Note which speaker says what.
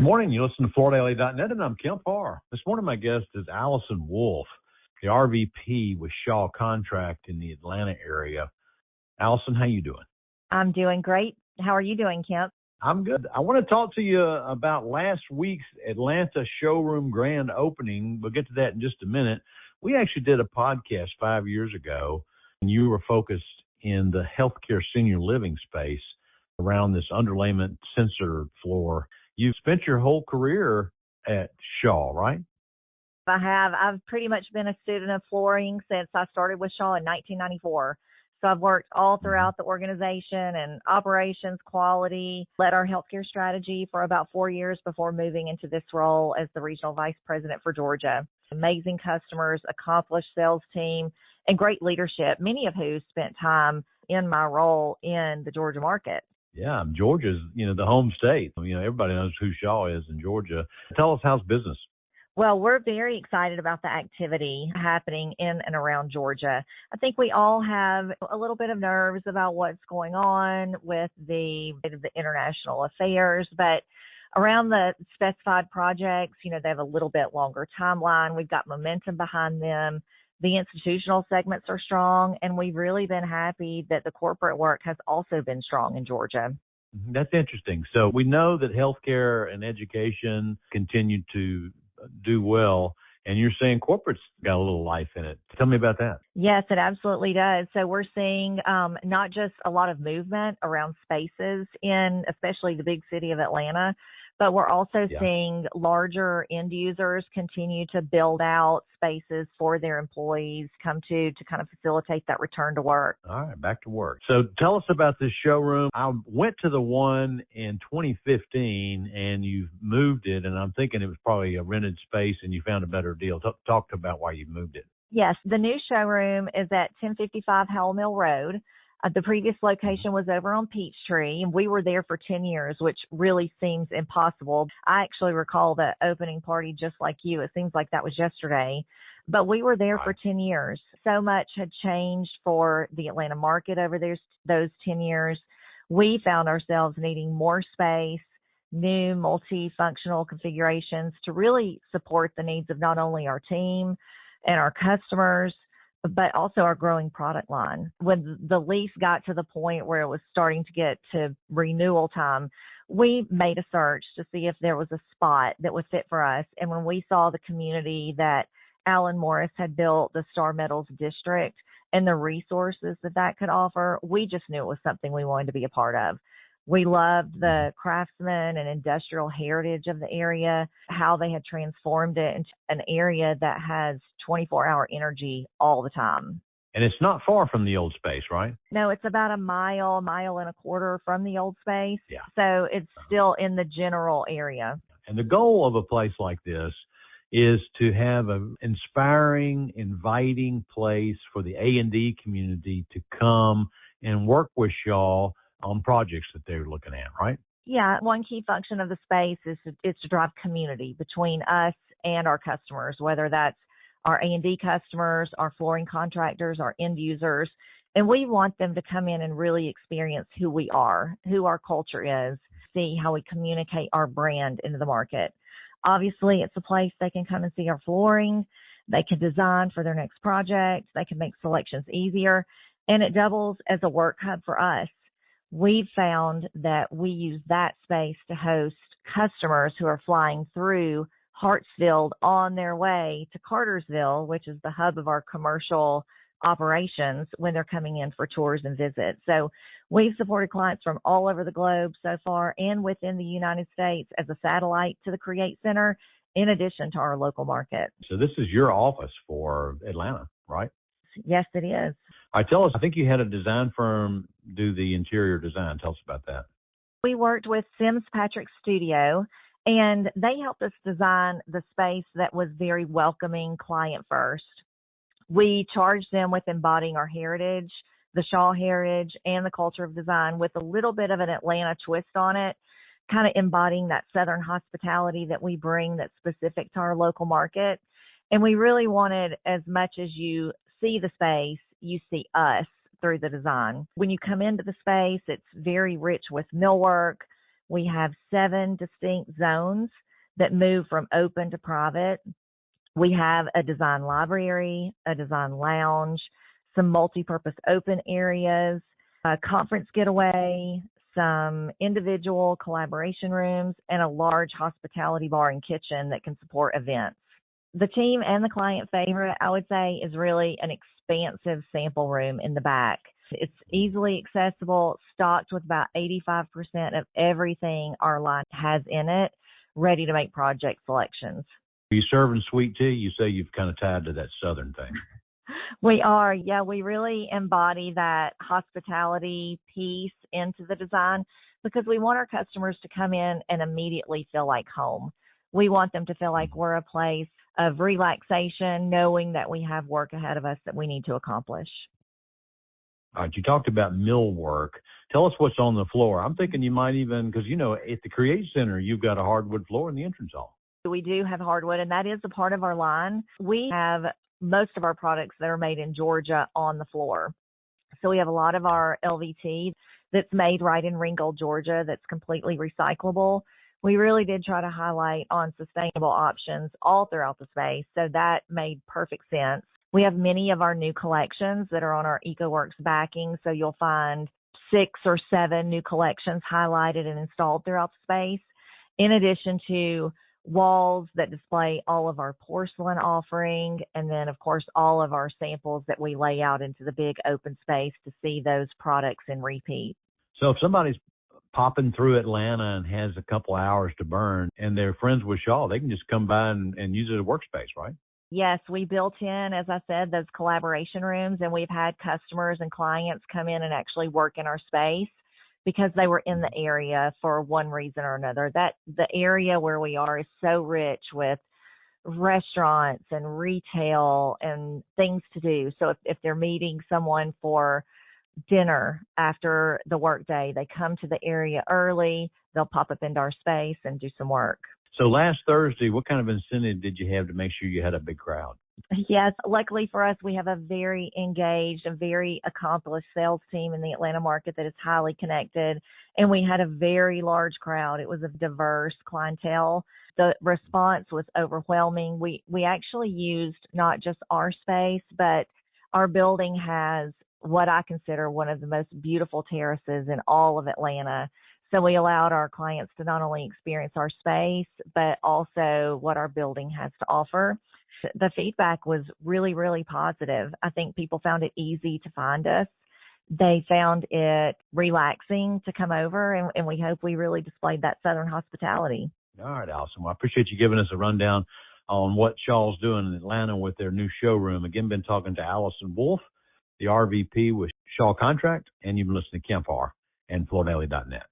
Speaker 1: Good morning. You listen to FloorDaily.net, and I'm Kemp Harr. This morning, my guest is Allison Wolff, the RVP with Shaw Contract in the Atlanta area. Allison, how you doing?
Speaker 2: I'm doing great. How are you doing, Kemp?
Speaker 1: I'm good. I want to talk to you about last week's Atlanta showroom grand opening. We'll get to that in just a minute. We actually did a podcast 5 years ago, and you were focused in the healthcare senior living space around this underlayment sensor floor. You've spent your whole career at Shaw, right?
Speaker 2: I have. I've pretty much been a student of flooring since I started with Shaw in 1994. So I've worked all throughout the organization and operations, quality, led our healthcare strategy for about 4 years before moving into this role as the regional vice president for Georgia. Amazing customers, accomplished sales team, and great leadership, many of who spent time in my role in the Georgia market.
Speaker 1: Yeah, Georgia's, the home state. Everybody knows who Shaw is in Georgia. Tell us, how's business?
Speaker 2: Well, we're very excited about the activity happening in and around Georgia. I think we all have a little bit of nerves about what's going on with the international affairs, but around the specified projects, they have a little bit longer timeline. We've got momentum behind them. The institutional segments are strong, and we've really been happy that the corporate work has also been strong in Georgia.
Speaker 1: That's interesting. So we know that healthcare and education continue to do well, and you're saying corporate's got a little life in it. Tell me about that.
Speaker 2: Yes, it absolutely does. So we're seeing not just a lot of movement around spaces in especially the big city of Atlanta, but we're also seeing larger end users continue to build out spaces for their employees come to kind of facilitate that return to work.
Speaker 1: All right, back to work. So tell us about this showroom. I went to the one in 2015, and you've moved it, and I'm thinking it was probably a rented space, and you found a better deal. Talk about why you moved it.
Speaker 2: Yes, the new showroom is at 1055 Howell Mill Road. The previous location was over on Peachtree, and we were there for 10 years, which really seems impossible. I actually recall the opening party just like you. It seems like that was yesterday. But we were there for 10 years. So much had changed for the Atlanta market over those 10 years. We found ourselves needing more space, new multifunctional configurations to really support the needs of not only our team and our customers, but also our growing product line. When the lease got to the point where it was starting to get to renewal time, we made a search to see if there was a spot that would fit for us. And when we saw the community that Alan Morris had built, the Star Metals District, and the resources that could offer, we just knew it was something we wanted to be a part of. We loved the craftsman and industrial heritage of the area, how they had transformed it into an area that has 24-hour energy all the time.
Speaker 1: And it's not far from the old space, right?
Speaker 2: No, it's about a mile and a quarter from the old space.
Speaker 1: Yeah.
Speaker 2: So it's still in the general area.
Speaker 1: And the goal of a place like this is to have an inspiring, inviting place for the A&D community to come and work with Shaw on projects that they're looking at, right?
Speaker 2: Yeah, one key function of the space is to drive community between us and our customers, whether that's our A&D customers, our flooring contractors, our end users. And we want them to come in and really experience who we are, who our culture is, see how we communicate our brand into the market. Obviously, it's a place they can come and see our flooring. They can design for their next project. They can make selections easier. And it doubles as a work hub for us. We've found that we use that space to host customers who are flying through Hartsfield on their way to Cartersville, which is the hub of our commercial operations, when they're coming in for tours and visits. So we've supported clients from all over the globe so far and within the United States as a satellite to the Create Center, in addition to our local market.
Speaker 1: So this is your office for Atlanta, right?
Speaker 2: Yes, it is.
Speaker 1: All right, tell us, I think you had a design firm do the interior design. Tell us about that.
Speaker 2: We worked with Sims Patrick Studio, and they helped us design the space that was very welcoming, client first. We charged them with embodying our heritage, the Shaw heritage, and the culture of design with a little bit of an Atlanta twist on it, kind of embodying that Southern hospitality that we bring that's specific to our local market. And we really wanted, as much as you see the space, you see us through the design. When you come into the space, it's very rich with millwork, We have 7 distinct zones that move from open to private. We have a design library, a design lounge, some multi-purpose open areas, a conference getaway, some individual collaboration rooms, and a large hospitality bar and kitchen that can support events. The team and the client favorite, I would say, is really an expansive sample room in the back. It's easily accessible, stocked with about 85% of everything our line has in it, ready to make project selections.
Speaker 1: Are you serving sweet tea? You say you've kind of tied to that Southern thing.
Speaker 2: We are. Yeah, we really embody that hospitality piece into the design because we want our customers to come in and immediately feel like home. We want them to feel like we're a place of relaxation, knowing that we have work ahead of us that we need to accomplish.
Speaker 1: All right, you talked about millwork. Tell us what's on the floor. I'm thinking you might even, because, at the Create Center, you've got a hardwood floor in the entrance hall.
Speaker 2: We do have hardwood, and that is a part of our line. We have most of our products that are made in Georgia on the floor. So we have a lot of our LVT that's made right in Ringgold, Georgia, that's completely recyclable. We really did try to highlight on sustainable options all throughout the space, so that made perfect sense. We have many of our new collections that are on our EcoWorks backing, so you'll find 6 or 7 new collections highlighted and installed throughout the space, in addition to walls that display all of our porcelain offering, and then, of course, all of our samples that we lay out into the big open space to see those products in repeat.
Speaker 1: So if somebody's popping through Atlanta and has a couple hours to burn and they're friends with Shaw, they can just come by and use it as a workspace, right?
Speaker 2: Yes, we built in, as I said, those collaboration rooms, and we've had customers and clients come in and actually work in our space because they were in the area for one reason or another. That the area where we are is so rich with restaurants and retail and things to do. So if they're meeting someone for dinner after the workday, they come to the area early, they'll pop up into our space and do some work.
Speaker 1: So last Thursday, what kind of incentive did you have to make sure you had a big crowd?
Speaker 2: Yes, luckily for us, we have a very engaged, a very accomplished sales team in the Atlanta market that is highly connected, and we had a very large crowd. It was a diverse clientele. The response was overwhelming. We actually used not just our space, but our building has what I consider one of the most beautiful terraces in all of Atlanta. So we allowed our clients to not only experience our space, but also what our building has to offer. The feedback was really, really positive. I think people found it easy to find us. They found it relaxing to come over, and we hope we really displayed that Southern hospitality.
Speaker 1: All right, Allison. Well, I appreciate you giving us a rundown on what Shaw's doing in Atlanta with their new showroom. Again, been talking to Allison Wolff, the RVP with Shaw Contract, and you've been listening to Kemp Harr and FloorDaily.net.